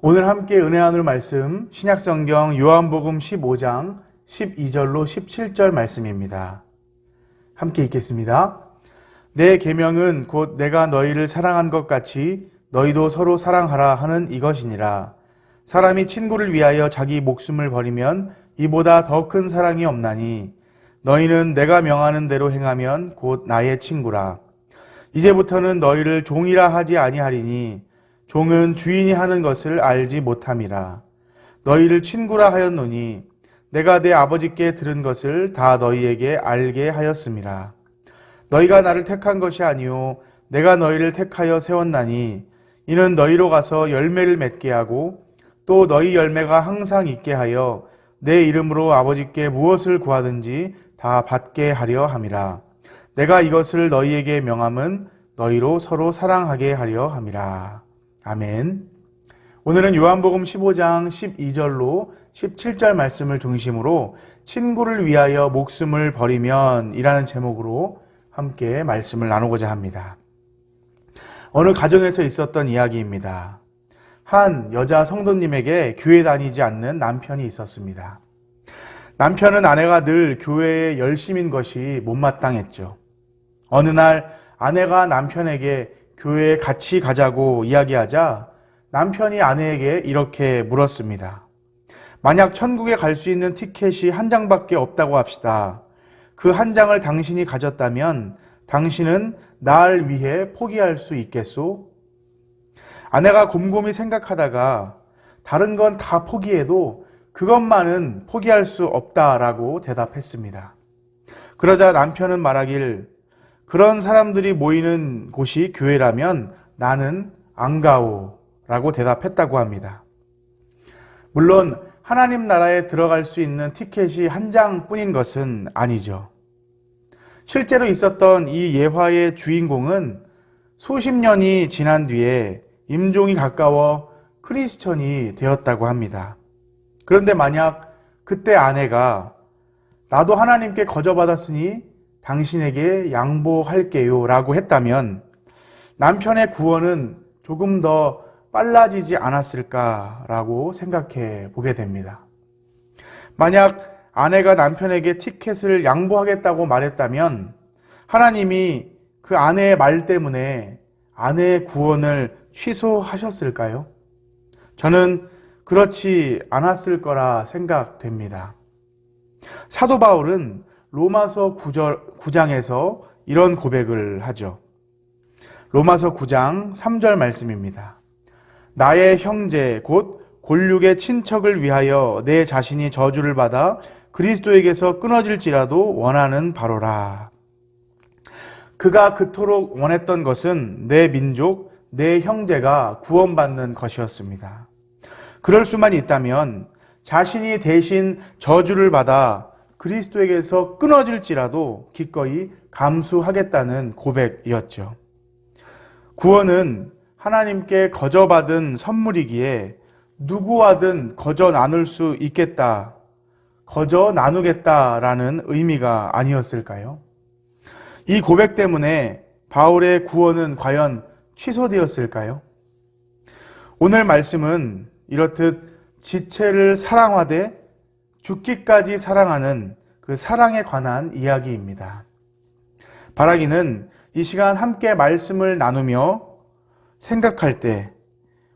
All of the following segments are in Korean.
오늘 함께 은혜 나눌 말씀 신약성경 요한복음 15장 12절로 17절 말씀입니다. 함께 읽겠습니다. 내 계명은 곧 내가 너희를 사랑한 것 같이 너희도 서로 사랑하라 하는 이것이니라. 사람이 친구를 위하여 자기 목숨을 버리면 이보다 더 큰 사랑이 없나니 너희는 내가 명하는 대로 행하면 곧 나의 친구라. 이제부터는 너희를 종이라 하지 아니하리니 종은 주인이 하는 것을 알지 못함이라. 너희를 친구라 하였노니 내가 내 아버지께 들은 것을 다 너희에게 알게 하였음이라. 너희가 나를 택한 것이 아니요 내가 너희를 택하여 세웠나니 이는 너희로 가서 열매를 맺게 하고 또 너희 열매가 항상 있게 하여 내 이름으로 아버지께 무엇을 구하든지 다 받게 하려 함이라. 내가 이것을 너희에게 명함은 너희로 서로 사랑하게 하려 함이라. 아멘. 오늘은 요한복음 15장 12절로 17절 말씀을 중심으로 친구를 위하여 목숨을 버리면 이라는 제목으로 함께 말씀을 나누고자 합니다. 어느 가정에서 있었던 이야기입니다. 한 여자 성도님에게 교회 다니지 않는 남편이 있었습니다. 남편은 아내가 늘 교회에 열심인 것이 못마땅했죠. 어느 날 아내가 남편에게 교회에 같이 가자고 이야기하자 남편이 아내에게 이렇게 물었습니다. 만약 천국에 갈 수 있는 티켓이 한 장밖에 없다고 합시다. 그 한 장을 당신이 가졌다면 당신은 날 위해 포기할 수 있겠소? 아내가 곰곰이 생각하다가 다른 건 다 포기해도 그것만은 포기할 수 없다라고 대답했습니다. 그러자 남편은 말하길 그런 사람들이 모이는 곳이 교회라면 나는 안 가오 라고 대답했다고 합니다. 물론 하나님 나라에 들어갈 수 있는 티켓이 한 장뿐인 것은 아니죠. 실제로 있었던 이 예화의 주인공은 수십 년이 지난 뒤에 임종이 가까워 크리스천이 되었다고 합니다. 그런데 만약 그때 아내가 나도 하나님께 거저받았으니 당신에게 양보할게요 라고 했다면 남편의 구원은 조금 더 빨라지지 않았을까라고 생각해 보게 됩니다. 만약 아내가 남편에게 티켓을 양보하겠다고 말했다면 하나님이 그 아내의 말 때문에 아내의 구원을 취소하셨을까요? 저는 그렇지 않았을 거라 생각됩니다. 사도 바울은 로마서 9장에서 이런 고백을 하죠. 로마서 9장 3절 말씀입니다. 나의 형제 곧 골육의 친척을 위하여 내 자신이 저주를 받아 그리스도에게서 끊어질지라도 원하는 바로라. 그가 그토록 원했던 것은 내 민족, 내 형제가 구원받는 것이었습니다. 그럴 수만 있다면 자신이 대신 저주를 받아 그리스도에게서 끊어질지라도 기꺼이 감수하겠다는 고백이었죠. 구원은 하나님께 거저받은 선물이기에 누구와든 거저 나눌 수 있겠다, 거저 나누겠다라는 의미가 아니었을까요? 이 고백 때문에 바울의 구원은 과연 취소되었을까요? 오늘 말씀은 이렇듯 지체를 사랑하되 죽기까지 사랑하는 그 사랑에 관한 이야기입니다. 바라기는 이 시간 함께 말씀을 나누며 생각할 때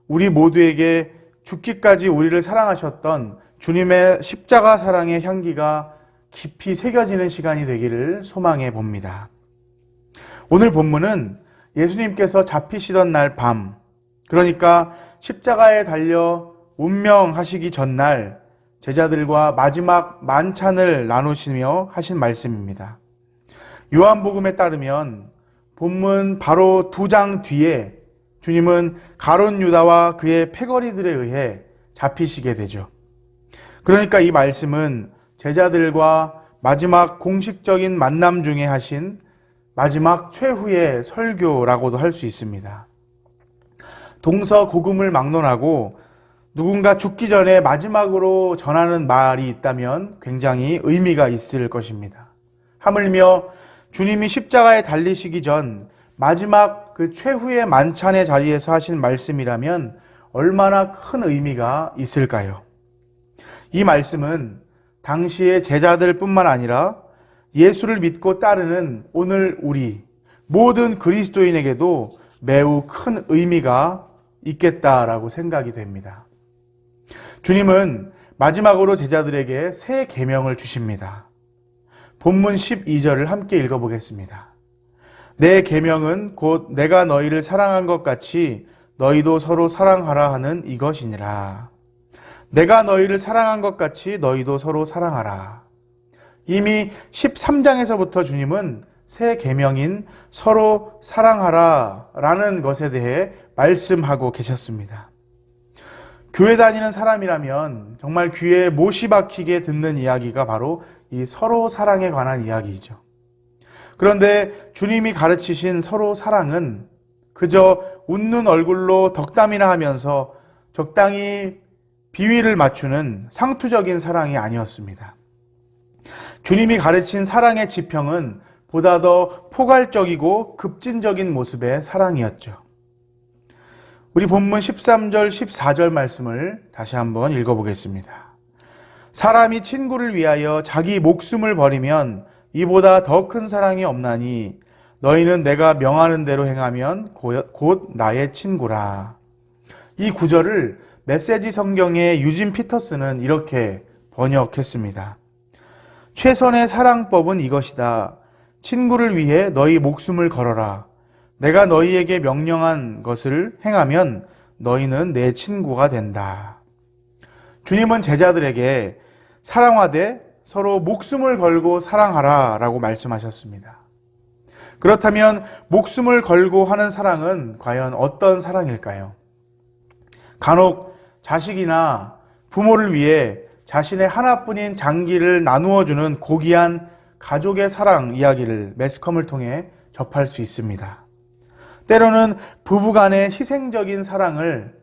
우리 모두에게 죽기까지 우리를 사랑하셨던 주님의 십자가 사랑의 향기가 깊이 새겨지는 시간이 되기를 소망해 봅니다. 오늘 본문은 예수님께서 잡히시던 날 밤, 그러니까 십자가에 달려 운명하시기 전날 제자들과 마지막 만찬을 나누시며 하신 말씀입니다. 요한복음에 따르면 본문 바로 2장 뒤에 주님은 가룟 유다와 그의 패거리들에 의해 잡히시게 되죠. 그러니까 이 말씀은 제자들과 마지막 공식적인 만남 중에 하신 마지막 최후의 설교라고도 할 수 있습니다. 동서고금을 막론하고 누군가 죽기 전에 마지막으로 전하는 말이 있다면 굉장히 의미가 있을 것입니다. 하물며 주님이 십자가에 달리시기 전 마지막 그 최후의 만찬의 자리에서 하신 말씀이라면 얼마나 큰 의미가 있을까요? 이 말씀은 당시의 제자들뿐만 아니라 예수를 믿고 따르는 오늘 우리 모든 그리스도인에게도 매우 큰 의미가 있겠다라고 생각이 됩니다. 주님은 마지막으로 제자들에게 새 계명을 주십니다. 본문 12절을 함께 읽어보겠습니다. 내 계명은 곧 내가 너희를 사랑한 것 같이 너희도 서로 사랑하라 하는 이것이니라. 내가 너희를 사랑한 것 같이 너희도 서로 사랑하라. 이미 13장에서부터 주님은 새 계명인 서로 사랑하라 라는 것에 대해 말씀하고 계셨습니다. 교회 다니는 사람이라면 정말 귀에 못이 박히게 듣는 이야기가 바로 이 서로 사랑에 관한 이야기이죠. 그런데 주님이 가르치신 서로 사랑은 그저 웃는 얼굴로 덕담이나 하면서 적당히 비위를 맞추는 상투적인 사랑이 아니었습니다. 주님이 가르친 사랑의 지평은 보다 더 포괄적이고 급진적인 모습의 사랑이었죠. 우리 본문 13절, 14절 말씀을 다시 한번 읽어보겠습니다. 사람이 친구를 위하여 자기 목숨을 버리면 이보다 더 큰 사랑이 없나니 너희는 내가 명하는 대로 행하면 곧 나의 친구라. 이 구절을 메시지 성경의 유진 피터스는 이렇게 번역했습니다. 최선의 사랑법은 이것이다. 친구를 위해 너희 목숨을 걸어라. 내가 너희에게 명령한 것을 행하면 너희는 내 친구가 된다. 주님은 제자들에게 사랑하되 서로 목숨을 걸고 사랑하라 라고 말씀하셨습니다. 그렇다면 목숨을 걸고 하는 사랑은 과연 어떤 사랑일까요? 간혹 자식이나 부모를 위해 자신의 하나뿐인 장기를 나누어주는 고귀한 가족의 사랑 이야기를 매스컴을 통해 접할 수 있습니다. 때로는 부부간의 희생적인 사랑을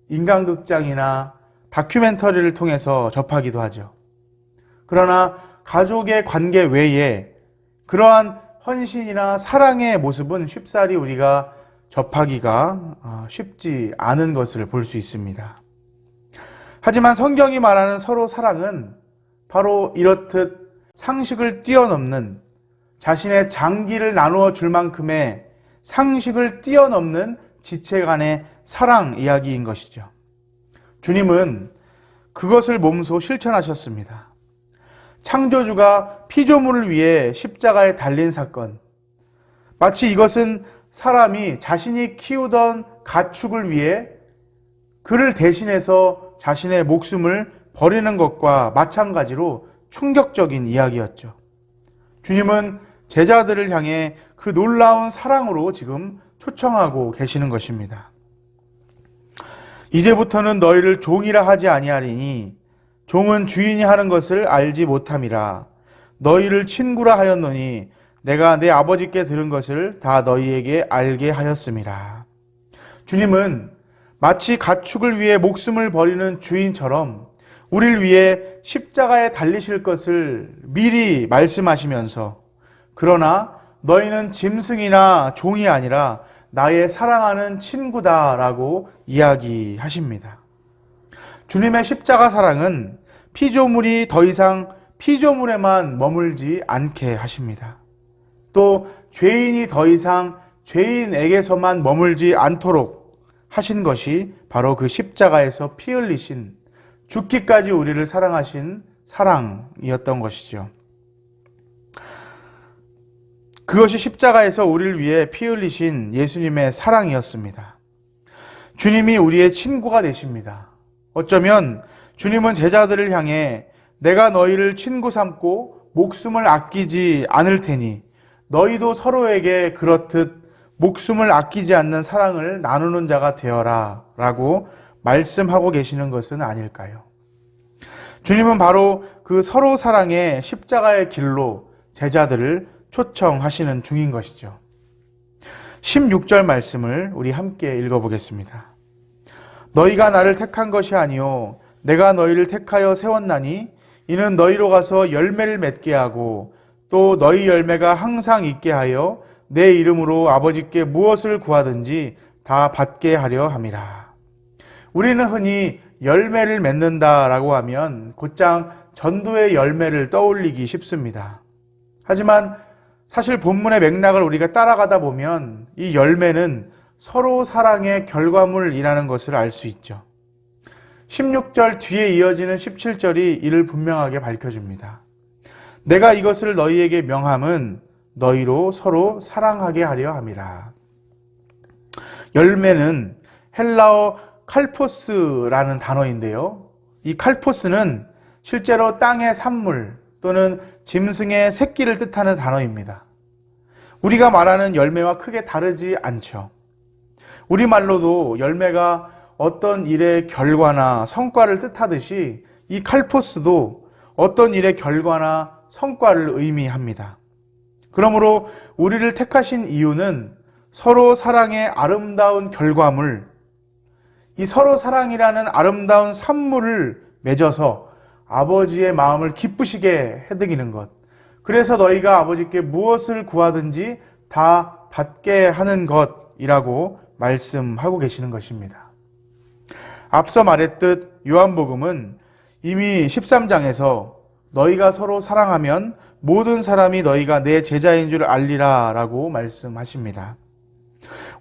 인간극장이나 다큐멘터리를 통해서 접하기도 하죠. 그러나 가족의 관계 외에 그러한 헌신이나 사랑의 모습은 쉽사리 우리가 접하기가 쉽지 않은 것을 볼 수 있습니다. 하지만 성경이 말하는 서로 사랑은 바로 이렇듯 상식을 뛰어넘는 자신의 장기를 나누어 줄 만큼의 상식을 뛰어넘는 지체 간의 사랑 이야기인 것이죠. 주님은 그것을 몸소 실천하셨습니다. 창조주가 피조물을 위해 십자가에 달린 사건, 마치 이것은 사람이 자신이 키우던 가축을 위해 그를 대신해서 자신의 목숨을 버리는 것과 마찬가지로 충격적인 이야기였죠. 주님은 제자들을 향해 그 놀라운 사랑으로 지금 초청하고 계시는 것입니다. 이제부터는 너희를 종이라 하지 아니하리니 종은 주인이 하는 것을 알지 못함이라. 너희를 친구라 하였노니 내가 내 아버지께 들은 것을 다 너희에게 알게 하였음이라. 주님은 마치 가축을 위해 목숨을 버리는 주인처럼 우리를 위해 십자가에 달리실 것을 미리 말씀하시면서 그러나 너희는 짐승이나 종이 아니라 나의 사랑하는 친구다라고 이야기하십니다. 주님의 십자가 사랑은 피조물이 더 이상 피조물에만 머물지 않게 하십니다. 또 죄인이 더 이상 죄인에게서만 머물지 않도록 하신 것이 바로 그 십자가에서 피 흘리신 죽기까지 우리를 사랑하신 사랑이었던 것이죠. 그것이 십자가에서 우리를 위해 피 흘리신 예수님의 사랑이었습니다. 주님이 우리의 친구가 되십니다. 어쩌면 주님은 제자들을 향해 내가 너희를 친구 삼고 목숨을 아끼지 않을 테니 너희도 서로에게 그렇듯 목숨을 아끼지 않는 사랑을 나누는 자가 되어라 라고 말씀하고 계시는 것은 아닐까요? 주님은 바로 그 서로 사랑의 십자가의 길로 제자들을 초청하시는 중인 것이죠. 16절 말씀을 우리 함께 읽어보겠습니다. 너희가 나를 택한 것이 아니요 내가 너희를 택하여 세웠나니 이는 너희로 가서 열매를 맺게 하고 또 너희 열매가 항상 있게 하여 내 이름으로 아버지께 무엇을 구하든지 다 받게 하려 함이라. 우리는 흔히 열매를 맺는다라고 하면 곧장 전도의 열매를 떠올리기 쉽습니다. 하지만 사실 본문의 맥락을 우리가 따라가다 보면 이 열매는 서로 사랑의 결과물이라는 것을 알 수 있죠. 16절 뒤에 이어지는 17절이 이를 분명하게 밝혀줍니다. 내가 이것을 너희에게 명함은 너희로 서로 사랑하게 하려 함이라. 열매는 헬라어 칼포스라는 단어인데요. 이 칼포스는 실제로 땅의 산물 또는 짐승의 새끼를 뜻하는 단어입니다. 우리가 말하는 열매와 크게 다르지 않죠. 우리말로도 열매가 어떤 일의 결과나 성과를 뜻하듯이 이 칼포스도 어떤 일의 결과나 성과를 의미합니다. 그러므로 우리를 택하신 이유는 서로 사랑의 아름다운 결과물, 이 서로 사랑이라는 아름다운 산물을 맺어서 아버지의 마음을 기쁘시게 해드리는 것. 그래서 너희가 아버지께 무엇을 구하든지 다 받게 하는 것이라고 말씀하고 계시는 것입니다. 앞서 말했듯 요한복음은 이미 13장에서 너희가 서로 사랑하면 모든 사람이 너희가 내 제자인 줄 알리라 라고 말씀하십니다.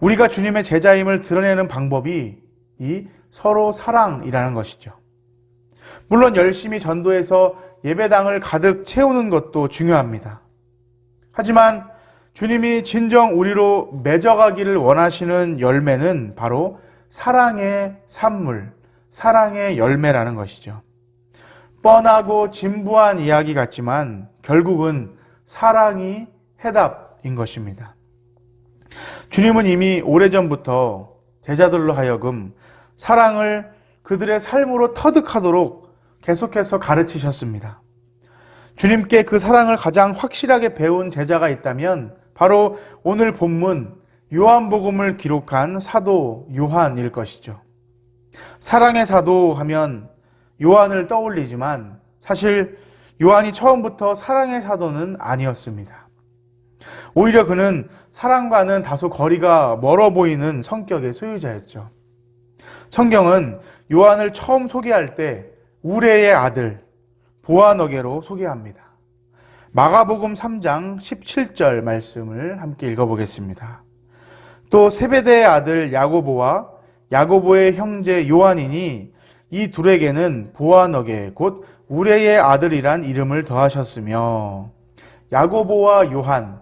우리가 주님의 제자임을 드러내는 방법이 이 서로 사랑이라는 것이죠. 물론 열심히 전도해서 예배당을 가득 채우는 것도 중요합니다. 하지만 주님이 진정 우리로 맺어가기를 원하시는 열매는 바로 사랑의 산물, 사랑의 열매라는 것이죠. 뻔하고 진부한 이야기 같지만 결국은 사랑이 해답인 것입니다. 주님은 이미 오래전부터 제자들로 하여금 사랑을 그들의 삶으로 터득하도록 계속해서 가르치셨습니다. 주님께 그 사랑을 가장 확실하게 배운 제자가 있다면 바로 오늘 본문 요한복음을 기록한 사도 요한일 것이죠. 사랑의 사도 하면 요한을 떠올리지만 사실 요한이 처음부터 사랑의 사도는 아니었습니다. 오히려 그는 사랑과는 다소 거리가 멀어 보이는 성격의 소유자였죠. 성경은 요한을 처음 소개할 때 우레의 아들 보아너게로 소개합니다. 마가복음 3장 17절 말씀을 함께 읽어보겠습니다. 또 세베대의 아들 야고보와 야고보의 형제 요한이니 이 둘에게는 보아너게 곧 우레의 아들이란 이름을 더하셨으며, 야고보와 요한,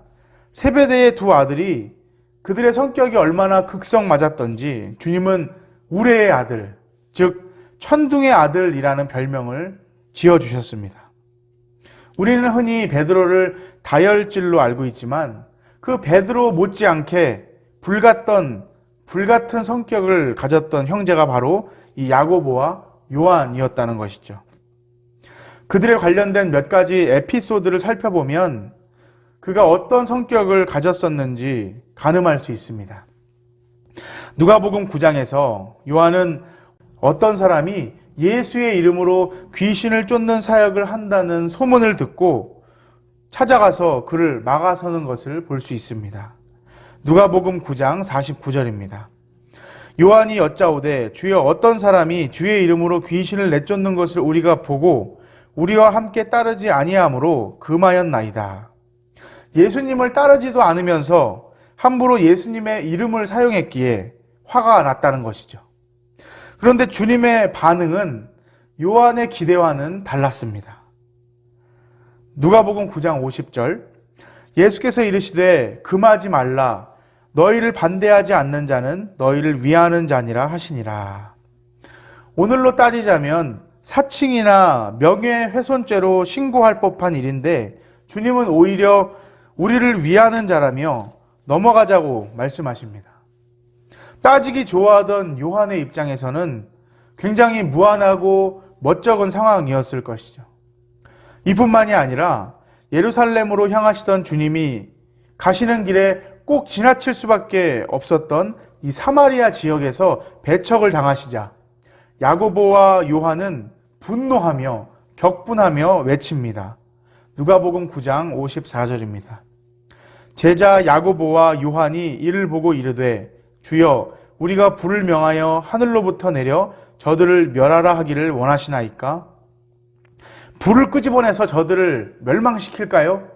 세베대의 두 아들이 그들의 성격이 얼마나 극성 맞았던지 주님은 우레의 아들, 즉 천둥의 아들이라는 별명을 지어주셨습니다. 우리는 흔히 베드로를 다혈질로 알고 있지만 그 베드로 못지않게 불같은 성격을 가졌던 형제가 바로 이 야고보와 요한이었다는 것이죠. 그들에 관련된 몇 가지 에피소드를 살펴보면 그가 어떤 성격을 가졌었는지 가늠할 수 있습니다. 누가복음 9장에서 요한은 어떤 사람이 예수의 이름으로 귀신을 쫓는 사역을 한다는 소문을 듣고 찾아가서 그를 막아서는 것을 볼 수 있습니다. 누가복음 9장 49절입니다. 요한이 여짜오되 주여 어떤 사람이 주의 이름으로 귀신을 내쫓는 것을 우리가 보고 우리와 함께 따르지 아니하므로 금하였나이다. 예수님을 따르지도 않으면서 함부로 예수님의 이름을 사용했기에 화가 났다는 것이죠. 그런데 주님의 반응은 요한의 기대와는 달랐습니다. 누가복음 9장 50절, 예수께서 이르시되 금하지 말라. 너희를 반대하지 않는 자는 너희를 위하는 자니라 하시니라. 오늘로 따지자면 사칭이나 명예훼손죄로 신고할 법한 일인데 주님은 오히려 우리를 위하는 자라며 넘어가자고 말씀하십니다. 따지기 좋아하던 요한의 입장에서는 굉장히 무안하고 멋쩍은 상황이었을 것이죠. 이뿐만이 아니라 예루살렘으로 향하시던 주님이 가시는 길에 꼭 지나칠 수밖에 없었던 이 사마리아 지역에서 배척을 당하시자 야고보와 요한은 분노하며 격분하며 외칩니다. 누가복음 9장 54절입니다. 제자 야고보와 요한이 이를 보고 이르되 주여 우리가 불을 명하여 하늘로부터 내려 저들을 멸하라 하기를 원하시나이까? 불을 끄집어내서 저들을 멸망시킬까요?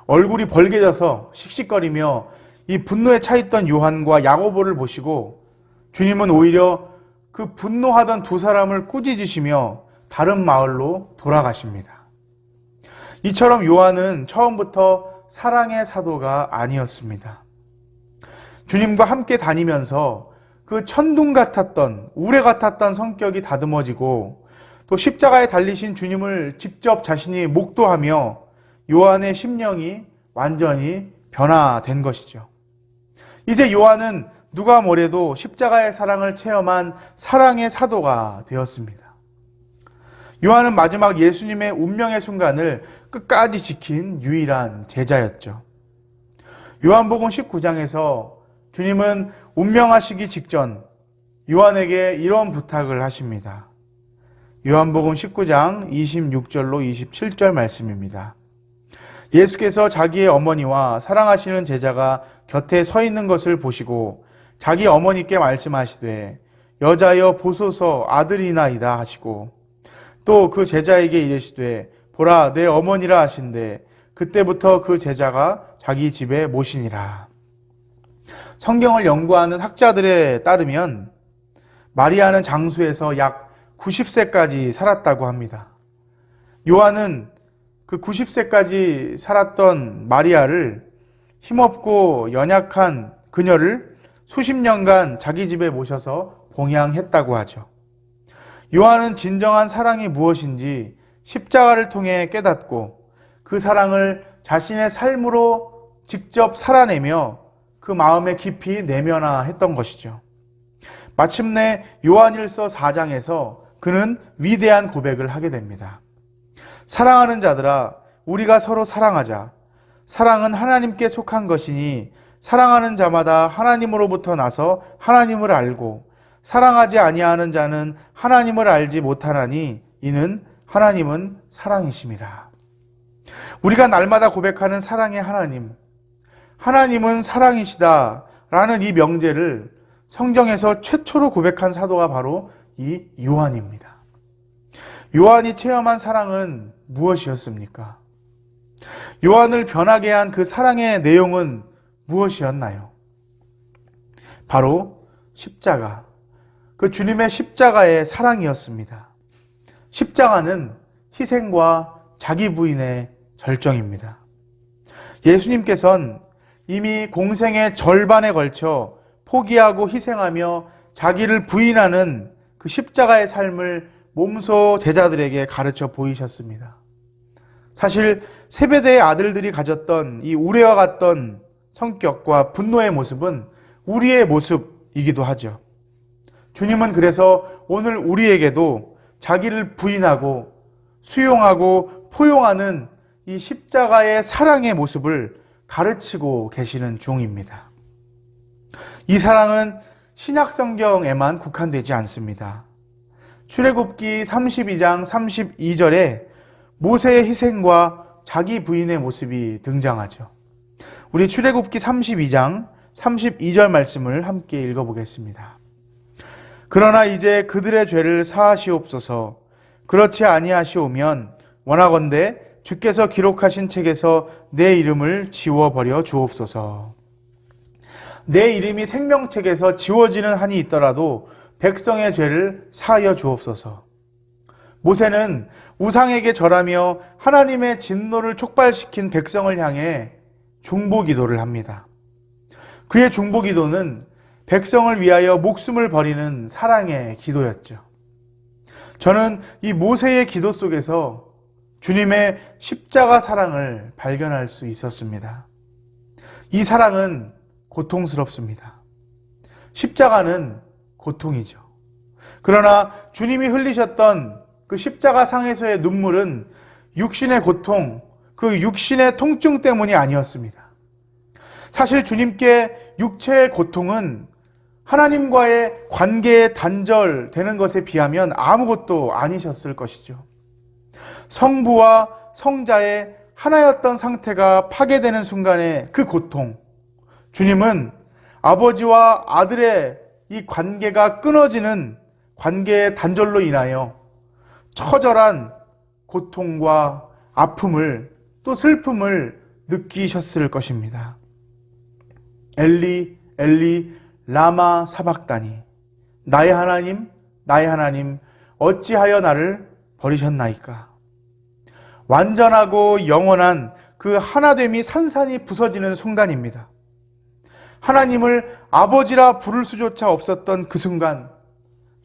얼굴이 벌개져서 씩씩거리며 이 분노에 차있던 요한과 야고보를 보시고 주님은 오히려 그 분노하던 두 사람을 꾸짖으시며 다른 마을로 돌아가십니다. 이처럼 요한은 처음부터 사랑의 사도가 아니었습니다. 주님과 함께 다니면서 그 천둥 같았던, 우레 같았던 성격이 다듬어지고 또 십자가에 달리신 주님을 직접 자신이 목도하며 요한의 심령이 완전히 변화된 것이죠. 이제 요한은 누가 뭐래도 십자가의 사랑을 체험한 사랑의 사도가 되었습니다. 요한은 마지막 예수님의 운명의 순간을 끝까지 지킨 유일한 제자였죠. 요한복음 19장에서 주님은 운명하시기 직전 요한에게 이런 부탁을 하십니다. 요한복음 19장 26절로 27절 말씀입니다. 예수께서 자기의 어머니와 사랑하시는 제자가 곁에 서 있는 것을 보시고 자기 어머니께 말씀하시되 여자여 보소서 아들이나이다 하시고 또 그 제자에게 이르시되 보라 내 어머니라 하신대 그때부터 그 제자가 자기 집에 모시니라. 성경을 연구하는 학자들에 따르면 마리아는 장수에서 약 90세까지 살았다고 합니다. 요한은 그 90세까지 살았던 마리아를 힘없고 연약한 그녀를 수십 년간 자기 집에 모셔서 봉양했다고 하죠. 요한은 진정한 사랑이 무엇인지 십자가를 통해 깨닫고 그 사랑을 자신의 삶으로 직접 살아내며 그 마음에 깊이 내면화했던 것이죠. 마침내 요한일서 4장에서 그는 위대한 고백을 하게 됩니다. 사랑하는 자들아 우리가 서로 사랑하자. 사랑은 하나님께 속한 것이니 사랑하는 자마다 하나님으로부터 나서 하나님을 알고 사랑하지 아니하는 자는 하나님을 알지 못하나니 이는 하나님은 사랑이심이라. 우리가 날마다 고백하는 사랑의 하나님, 하나님은 사랑이시다 라는 이 명제를 성경에서 최초로 고백한 사도가 바로 이 요한입니다. 요한이 체험한 사랑은 무엇이었습니까? 요한을 변하게 한 그 사랑의 내용은 무엇이었나요? 바로 십자가, 그 주님의 십자가의 사랑이었습니다. 십자가는 희생과 자기 부인의 절정입니다. 예수님께서는 이미 공생의 절반에 걸쳐 포기하고 희생하며 자기를 부인하는 그 십자가의 삶을 몸소 제자들에게 가르쳐 보이셨습니다. 사실 세베대의 아들들이 가졌던 이 우레와 같던 성격과 분노의 모습은 우리의 모습이기도 하죠. 주님은 그래서 오늘 우리에게도 자기를 부인하고 수용하고 포용하는 이 십자가의 사랑의 모습을 가르치고 계시는 중입니다. 이 사랑은 신약 성경에만 국한되지 않습니다. 출애굽기 32장 32절에 모세의 희생과 자기 부인의 모습이 등장하죠. 우리 출애굽기 32장 32절 말씀을 함께 읽어보겠습니다. 그러나 이제 그들의 죄를 사하시옵소서. 그렇지 아니하시오면 원하건대 주께서 기록하신 책에서 내 이름을 지워버려 주옵소서. 내 이름이 생명책에서 지워지는 한이 있더라도 백성의 죄를 사하여 주옵소서. 모세는 우상에게 절하며 하나님의 진노를 촉발시킨 백성을 향해 중보기도를 합니다. 그의 중보기도는 백성을 위하여 목숨을 버리는 사랑의 기도였죠. 저는 이 모세의 기도 속에서 주님의 십자가 사랑을 발견할 수 있었습니다. 이 사랑은 고통스럽습니다. 십자가는 고통이죠. 그러나 주님이 흘리셨던 그 십자가 상에서의 눈물은 육신의 고통, 그 육신의 통증 때문이 아니었습니다. 사실 주님께 육체의 고통은 하나님과의 관계에 단절되는 것에 비하면 아무것도 아니셨을 것이죠. 성부와 성자의 하나였던 상태가 파괴되는 순간의 그 고통, 주님은 아버지와 아들의 이 관계가 끊어지는 관계의 단절로 인하여 처절한 고통과 아픔을 또 슬픔을 느끼셨을 것입니다. 엘리 엘리 라마 사박다니, 나의 하나님 나의 하나님 어찌하여 나를 버리셨나이까. 완전하고 영원한 그 하나됨이 산산이 부서지는 순간입니다. 하나님을 아버지라 부를 수조차 없었던 그 순간,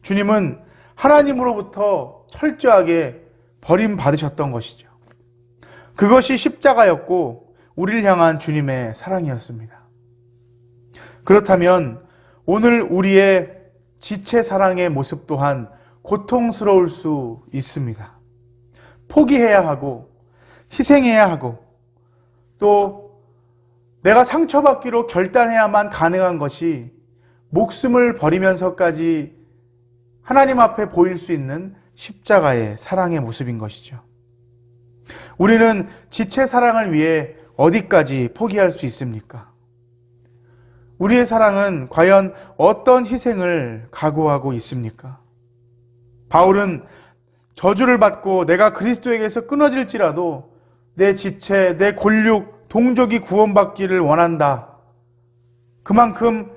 주님은 하나님으로부터 철저하게 버림받으셨던 것이죠. 그것이 십자가였고 우리를 향한 주님의 사랑이었습니다. 그렇다면 오늘 우리의 지체 사랑의 모습 또한 고통스러울 수 있습니다. 포기해야 하고 희생해야 하고 또 내가 상처받기로 결단해야만 가능한 것이 목숨을 버리면서까지 하나님 앞에 보일 수 있는 십자가의 사랑의 모습인 것이죠. 우리는 지체 사랑을 위해 어디까지 포기할 수 있습니까? 우리의 사랑은 과연 어떤 희생을 각오하고 있습니까? 바울은 저주를 받고 내가 그리스도에게서 끊어질지라도 내 지체, 내 골육, 동족이 구원받기를 원한다. 그만큼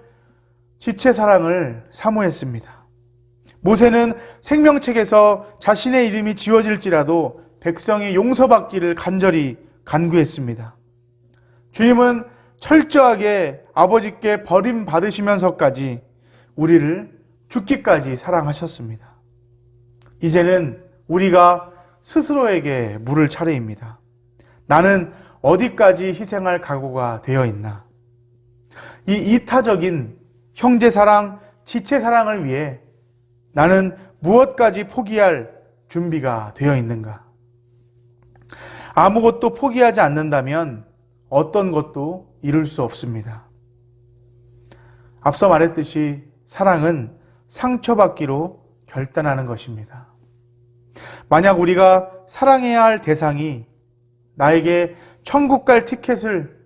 지체 사랑을 사모했습니다. 모세는 생명책에서 자신의 이름이 지워질지라도 백성이 용서받기를 간절히 간구했습니다. 주님은 철저하게 아버지께 버림받으시면서까지 우리를 죽기까지 사랑하셨습니다. 이제는 우리가 스스로에게 물을 차례입니다. 나는 어디까지 희생할 각오가 되어 있나? 이 이타적인 형제 사랑, 지체 사랑을 위해 나는 무엇까지 포기할 준비가 되어 있는가? 아무것도 포기하지 않는다면 어떤 것도 이룰 수 없습니다. 앞서 말했듯이 사랑은 상처받기로 결단하는 것입니다. 만약 우리가 사랑해야 할 대상이 나에게 천국 갈 티켓을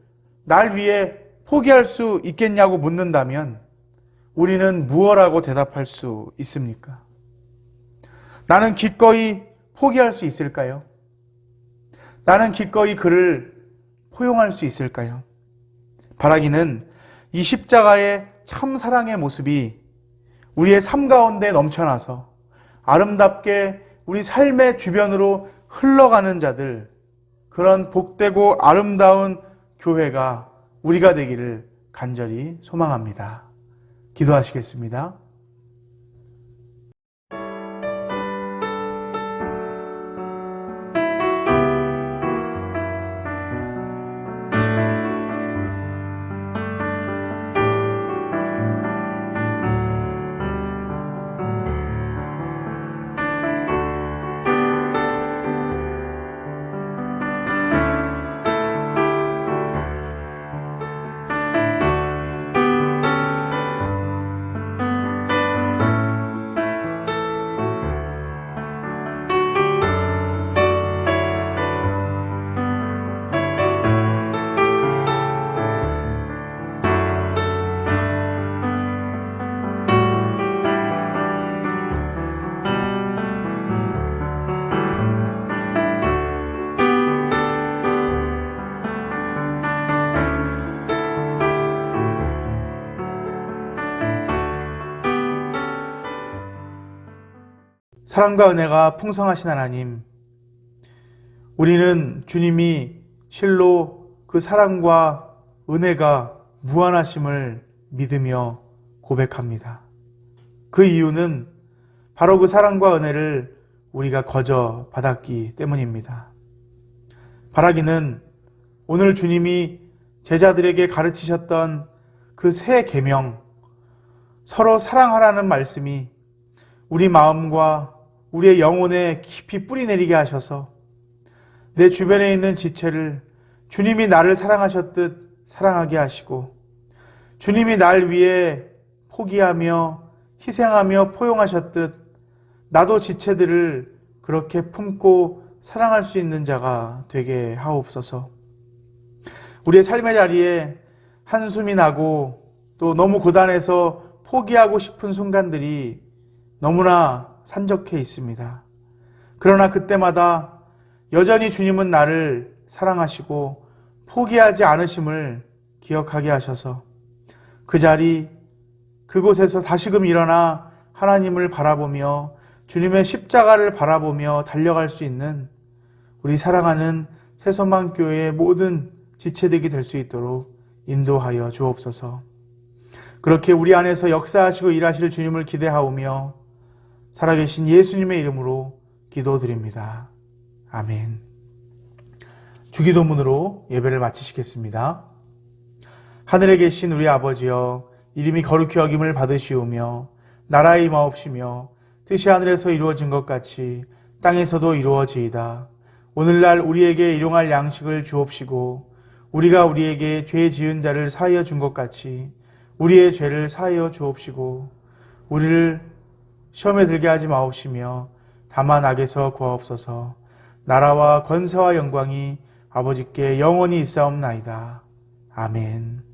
날 위해 포기할 수 있겠냐고 묻는다면 우리는 무엇라고 대답할 수 있습니까? 나는 기꺼이 포기할 수 있을까요? 나는 기꺼이 그를 포용할 수 있을까요? 바라기는 이 십자가의 참 사랑의 모습이 우리의 삶 가운데 넘쳐나서 아름답게 우리 삶의 주변으로 흘러가는 자들, 그런 복되고 아름다운 교회가 우리가 되기를 간절히 소망합니다. 기도하시겠습니다. 사랑과 은혜가 풍성하신 하나님, 우리는 주님이 실로 그 사랑과 은혜가 무한하심을 믿으며 고백합니다. 그 이유는 바로 그 사랑과 은혜를 우리가 거저 받았기 때문입니다. 바라기는 오늘 주님이 제자들에게 가르치셨던 그 새 계명, 서로 사랑하라는 말씀이 우리 마음과 우리의 영혼에 깊이 뿌리내리게 하셔서 내 주변에 있는 지체를 주님이 나를 사랑하셨듯 사랑하게 하시고 주님이 날 위해 포기하며 희생하며 포용하셨듯 나도 지체들을 그렇게 품고 사랑할 수 있는 자가 되게 하옵소서. 우리의 삶의 자리에 한숨이 나고 또 너무 고단해서 포기하고 싶은 순간들이 너무나 산적해 있습니다. 그러나 그때마다 여전히 주님은 나를 사랑하시고 포기하지 않으심을 기억하게 하셔서 그 자리, 그곳에서 다시금 일어나 하나님을 바라보며 주님의 십자가를 바라보며 달려갈 수 있는 우리 사랑하는 새소망교회의 모든 지체들이 될 수 있도록 인도하여 주옵소서. 그렇게 우리 안에서 역사하시고 일하실 주님을 기대하오며 살아계신 예수님의 이름으로 기도드립니다. 아멘. 주기도문으로 예배를 마치시겠습니다. 하늘에 계신 우리 아버지여, 이름이 거룩히 여김을 받으시오며 나라의 임하옵시며 뜻이 하늘에서 이루어진 것 같이 땅에서도 이루어지이다. 오늘날 우리에게 일용할 양식을 주옵시고 우리가 우리에게 죄 지은 자를 사하여 준 것 같이 우리의 죄를 사하여 주옵시고 우리를 시험에 들게 하지 마옵시며 다만 악에서 구하옵소서. 나라와 권세와 영광이 아버지께 영원히 있사옵나이다. 아멘.